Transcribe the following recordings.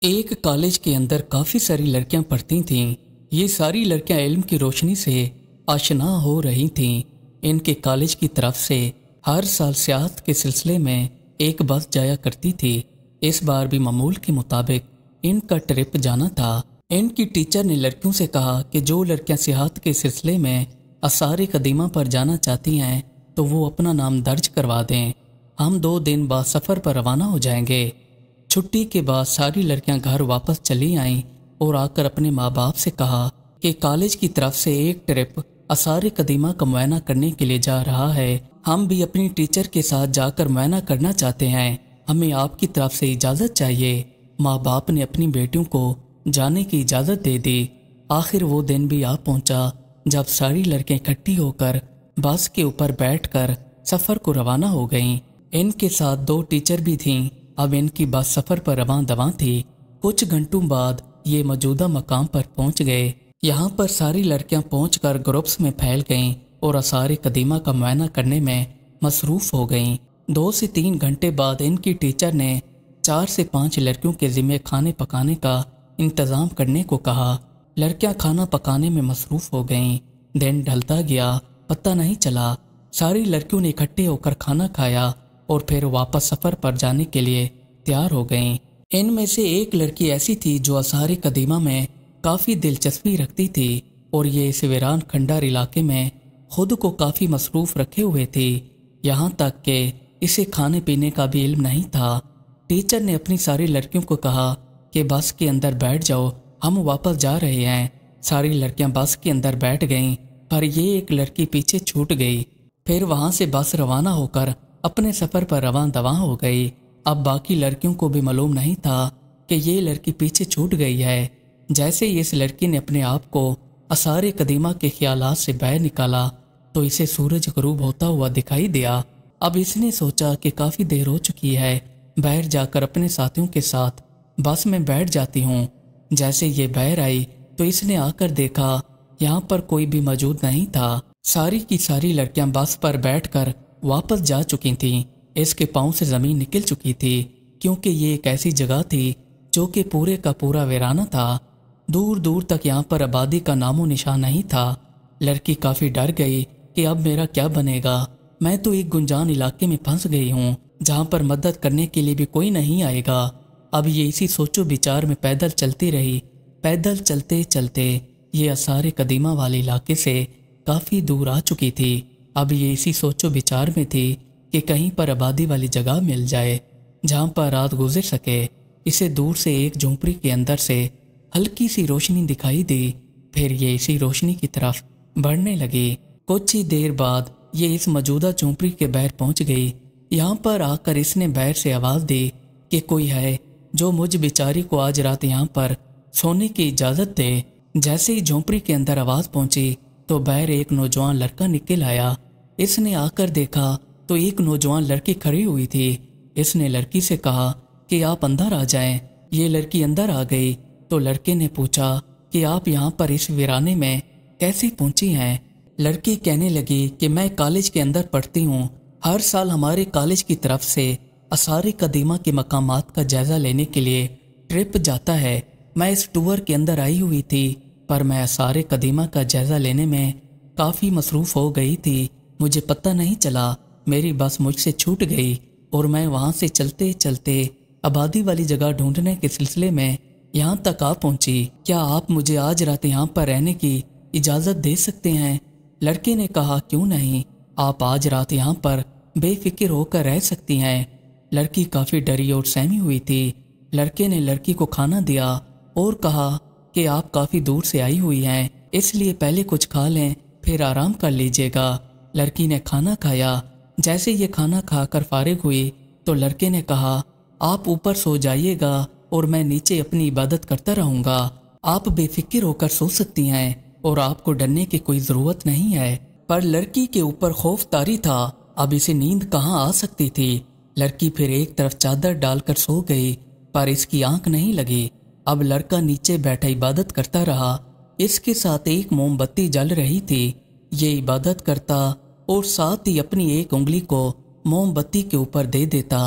एक कॉलेज के अंदर काफ़ी सारी लड़कियां पढ़ती थीं। ये सारी लड़कियां इल्म की रोशनी से आशना हो रही थीं। इनके कॉलेज की तरफ से हर साल सियाहत के सिलसिले में एक बस जाया करती थी। इस बार भी मामूल के मुताबिक इनका ट्रिप जाना था। इनकी टीचर ने लड़कियों से कहा कि जो लड़कियां सियाहत के सिलसिले में आसार कदीमा पर जाना चाहती हैं तो वो अपना नाम दर्ज करवा दें। हम 2 दिन बाद सफ़र पर रवाना हो जाएंगे। छुट्टी के बाद सारी लड़कियां घर वापस चली आईं और आकर अपने माँ बाप से कहा कि कॉलेज की तरफ से एक ट्रिप आसार कदीमा का मुआयना करने के लिए जा रहा है। हम भी अपनी टीचर के साथ जाकर मुआयना करना चाहते हैं। हमें आपकी तरफ से इजाज़त चाहिए। माँ बाप ने अपनी बेटियों को जाने की इजाज़त दे दी। आखिर वो दिन भी आ पहुंचा जब सारी लड़कियां इकट्ठी होकर बस के ऊपर बैठकर सफ़र को रवाना हो गईं। इनके साथ 2 टीचर भी थीं। अब इनकी बस सफ़र पर रवां दवां थी। कुछ घंटों बाद ये मौजूदा मकाम पर पहुंच गए। यहाँ पर सारी लड़कियां पहुंचकर ग्रुप्स में फैल गईं और आसार कदीमा का मुआयना करने में मसरूफ़ हो गईं। 2 से 3 घंटे बाद इनकी टीचर ने 4 से 5 लड़कियों के ज़िम्मे खाने पकाने का इंतज़ाम करने को कहा। लड़कियां खाना पकाने में मसरूफ़ हो गईं। दिन ढलता गया, पता नहीं चला। सारी लड़कियों ने इकट्ठे होकर खाना खाया और फिर वापस सफ़र पर जाने के लिए तैयार हो गईं। इनमें से एक लड़की ऐसी थी जो आसार कदीमा में काफ़ी दिलचस्पी रखती थी और ये इस वीरान खंडार इलाके में खुद को काफ़ी मसरूफ़ रखे हुए थी। यहाँ तक कि इसे खाने पीने का भी इल्म नहीं था। टीचर ने अपनी सारी लड़कियों को कहा कि बस के अंदर बैठ जाओ, हम वापस जा रहे हैं। सारी लड़कियां बस के अंदर बैठ गईं, पर ये एक लड़की पीछे छूट गई। फिर वहाँ से बस रवाना होकर अपने सफ़र पर रवां दवां हो गई। अब बाकी लड़कियों को भी मालूम नहीं था कि ये लड़की पीछे छूट गई है। जैसे ही इस लड़की ने अपने आप को आसार कदीमा के ख्यालात से बाहर निकाला तो इसे सूरज गरूब होता हुआ दिखाई दिया। अब इसने सोचा कि काफ़ी देर हो चुकी है, बाहर जाकर अपने साथियों के साथ बस में बैठ जाती हूँ। जैसे ये बाहर आई तो इसने आकर देखा यहाँ पर कोई भी मौजूद नहीं था। सारी की सारी लड़कियां बस पर बैठकर वापस जा चुकी थीं। इसके पांव से ज़मीन निकल चुकी थी क्योंकि ये एक ऐसी जगह थी जो कि पूरे का पूरा वीराना था। दूर दूर तक यहाँ पर आबादी का नामो निशान नहीं था। लड़की काफ़ी डर गई कि अब मेरा क्या बनेगा। मैं तो एक गुंजान इलाके में फंस गई हूँ जहाँ पर मदद करने के लिए भी कोई नहीं आएगा। अब ये इसी सोचो विचार में पैदल चलती रही। पैदल चलते चलते ये आसार कदीमा वाले इलाके से काफ़ी दूर आ चुकी थी। अब ये इसी सोचो विचार में थी कि कहीं पर आबादी वाली जगह मिल जाए जहाँ पर रात गुजर सके। इसे दूर से एक झोंपड़ी के अंदर से हल्की सी रोशनी दिखाई दी। फिर ये इसी रोशनी की तरफ बढ़ने लगी। कुछ ही देर बाद ये इस मौजूदा झोंपड़ी के बाहर पहुँच गई। यहाँ पर आकर इसने बाहर से आवाज़ दी कि कोई है जो मुझ बेचारी को आज रात यहाँ पर सोने की इजाज़त दे। जैसे ही झोंपड़ी के अंदर आवाज़ पहुँची तो बाहर एक नौजवान लड़का निकल आया। इसने आकर देखा तो एक नौजवान लड़की खड़ी हुई थी। इसने लड़की से कहा कि आप अंदर आ जाएं। ये लड़की अंदर आ गई तो लड़के ने पूछा कि आप यहाँ पर इस वीराने में कैसे पहुँची हैं। लड़की कहने लगी कि मैं कॉलेज के अंदर पढ़ती हूँ। हर साल हमारे कॉलेज की तरफ से आसार कदीमा के मकामात का जायज़ा लेने के लिए ट्रिप जाता है। मैं इस टूर के अंदर आई हुई थी पर मैं आसार कदीमा का जायज़ा लेने में काफ़ी मसरूफ़ हो गई थी। मुझे पता नहीं चला, मेरी बस मुझसे छूट गई और मैं वहाँ से चलते चलते आबादी वाली जगह ढूंढने के सिलसिले में यहाँ तक आ पहुँची। क्या आप मुझे आज रात यहाँ पर रहने की इजाज़त दे सकते हैं? लड़के ने कहा क्यों नहीं, आप आज रात यहाँ पर बेफिक्र होकर रह सकती हैं। लड़की काफ़ी डरी और सहमी हुई थी। लड़के ने लड़की को खाना दिया और कहा कि आप काफ़ी दूर से आई हुई हैं, इसलिए पहले कुछ खा लें फिर आराम कर लीजिएगा। लड़की ने खाना खाया। जैसे ये खाना खाकर फारिग हुई तो लड़के ने कहा आप ऊपर सो जाइएगा और मैं नीचे अपनी इबादत करता रहूँगा। आप बेफिक्र होकर सो सकती हैं और आपको डरने की कोई ज़रूरत नहीं है। पर लड़की के ऊपर खौफ तारी था। अब इसे नींद कहाँ आ सकती थी। लड़की फिर एक तरफ चादर डालकर सो गई पर इसकी आंख नहीं लगी। अब लड़का नीचे बैठा इबादत करता रहा। इसके साथ एक मोमबत्ती जल रही थी। ये इबादत करता और साथ ही अपनी एक उंगली को मोमबत्ती के ऊपर दे देता।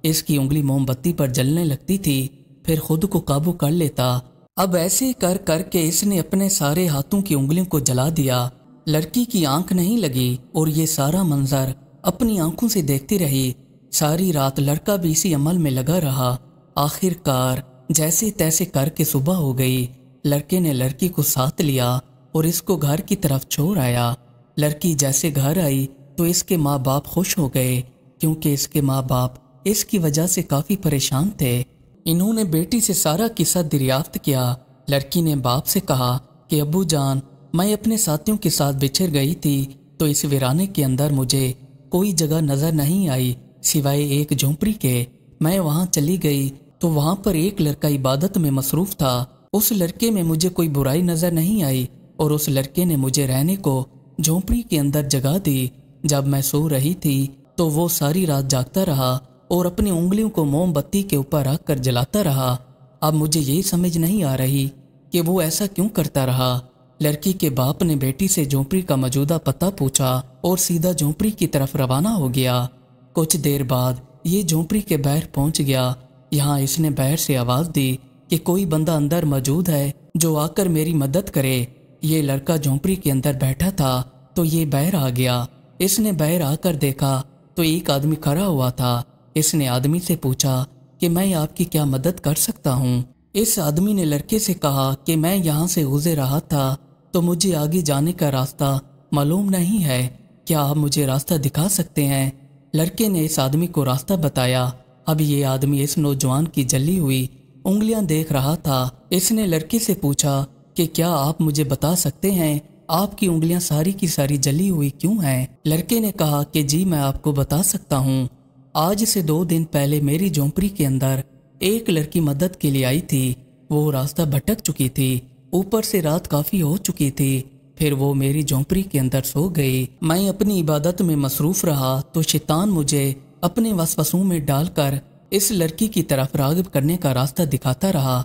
इसकी उंगली मोमबत्ती पर जलने लगती थी फिर खुद को काबू कर लेता। अब ऐसे कर कर के इसने अपने सारे हाथों की उंगलियों को जला दिया। लड़की की आंख नहीं लगी और ये सारा मंजर अपनी आंखों से देखती रही। सारी रात लड़का भी इसी अमल में लगा रहा। आखिरकार जैसे तैसे करके सुबह हो गई। लड़के ने लड़की को साथ लिया और इसको घर की तरफ छोड़ आया। लड़की जैसे घर आई तो इसके माँ बाप खुश हो गए, क्योंकि इसके माँ बाप इसकी वजह से काफ़ी परेशान थे। इन्होंने बेटी से सारा किस्सा दरियाफ्त किया। लड़की ने बाप से कहा कि अब्बू जान, मैं अपने साथियों के साथ बिछड़ गई थी तो इस वीराने के अंदर मुझे कोई जगह नज़र नहीं आई सिवाय एक झोंपड़ी के। मैं वहाँ चली गई तो वहाँ पर एक लड़का इबादत में मसरूफ़ था। उस लड़के में मुझे कोई बुराई नज़र नहीं आई और उस लड़के ने मुझे रहने को झोंपड़ी के अंदर जगह दी। जब मैं सो रही थी तो वो सारी रात जागता रहा और अपनी उंगलियों को मोमबत्ती के ऊपर रख कर जलाता रहा। अब मुझे यही समझ नहीं आ रही कि वो ऐसा क्यों करता रहा। लड़की के बाप ने बेटी से झोंपड़ी का मौजूदा पता पूछा और सीधा झोंपड़ी की तरफ रवाना हो गया। कुछ देर बाद ये झोंपड़ी के बाहर पहुंच गया। यहाँ इसने बाहर से आवाज़ दी कि कोई बंदा अंदर मौजूद है जो आकर मेरी मदद करे। ये लड़का झोंपड़ी के अंदर बैठा था तो ये बाहर आ गया। इसने बाहर आकर देखा तो एक आदमी खड़ा हुआ था। इसने आदमी से पूछा कि मैं आपकी क्या मदद कर सकता हूँ। इस आदमी ने लड़के से कहा कि मैं यहाँ से गुजर रहा था तो मुझे आगे जाने का रास्ता मालूम नहीं है, क्या आप मुझे रास्ता दिखा सकते हैं। लड़के ने इस आदमी को रास्ता बताया। अब ये आदमी इस नौजवान की जली हुई उंगलियां देख रहा था। इसने लड़के से पूछा कि क्या आप मुझे बता सकते हैं आपकी उंगलियां सारी की सारी जली हुई क्यों हैं। लड़के ने कहा कि जी मैं आपको बता सकता हूँ। आज से 2 दिन पहले मेरी झोंपड़ी के अंदर एक लड़की मदद के लिए आई थी। वो रास्ता भटक चुकी थी, ऊपर से रात काफ़ी हो चुकी थी। फिर वो मेरी झोंपड़ी के अंदर सो गई। मैं अपनी इबादत में मसरूफ़ रहा तो शैतान मुझे अपने वसवसों में डालकर इस लड़की की तरफ राग़िब करने का रास्ता दिखाता रहा,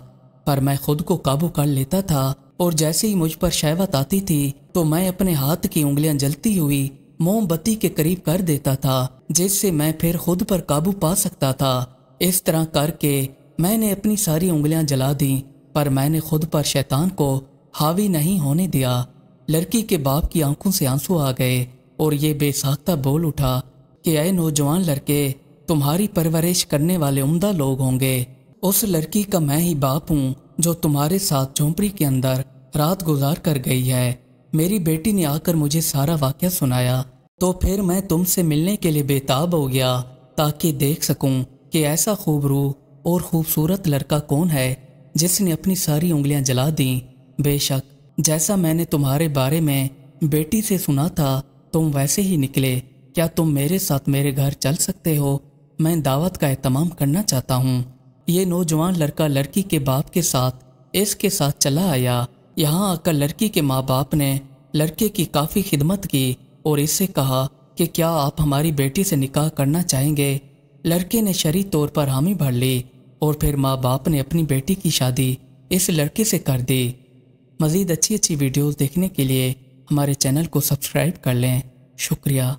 पर मैं खुद को काबू कर लेता था और जैसे ही मुझ पर शहवत आती थी तो मैं अपने हाथ की उंगलियां जलती हुई मोमबत्ती के करीब कर देता था, जिससे मैं फिर खुद पर काबू पा सकता था। इस तरह करके मैंने अपनी सारी उंगलियां जला दी, पर मैंने खुद पर शैतान को हावी नहीं होने दिया। लड़की के बाप की आंखों से आंसू आ गए और ये बेसाख्ता बोल उठा कि ऐ नौजवान लड़के, तुम्हारी परवरिश करने वाले उम्दा लोग होंगे। उस लड़की का मैं ही बाप हूँ जो तुम्हारे साथ झोंपड़ी के अंदर रात गुजार कर गई है। मेरी बेटी ने आकर मुझे सारा वाक़या सुनाया तो फिर मैं तुमसे मिलने के लिए बेताब हो गया ताकि देख सकूं कि ऐसा खूबरू और खूबसूरत लड़का कौन है जिसने अपनी सारी उंगलियां जला दी। बेशक जैसा मैंने तुम्हारे बारे में बेटी से सुना था तुम वैसे ही निकले। क्या तुम मेरे साथ मेरे घर चल सकते हो? मैं दावत का एहतमाम करना चाहता हूँ। ये नौजवान लड़का लड़की के बाप के साथ इसके साथ चला आया। यहाँ आकर लड़की के माँ बाप ने लड़के की काफ़ी खिदमत की और इससे कहा कि क्या आप हमारी बेटी से निकाह करना चाहेंगे। लड़के ने शरई तौर पर हामी भर ली और फिर माँ बाप ने अपनी बेटी की शादी इस लड़के से कर दी। मज़ीद अच्छी अच्छी वीडियोज़ देखने के लिए हमारे चैनल को सब्सक्राइब कर लें। शुक्रिया।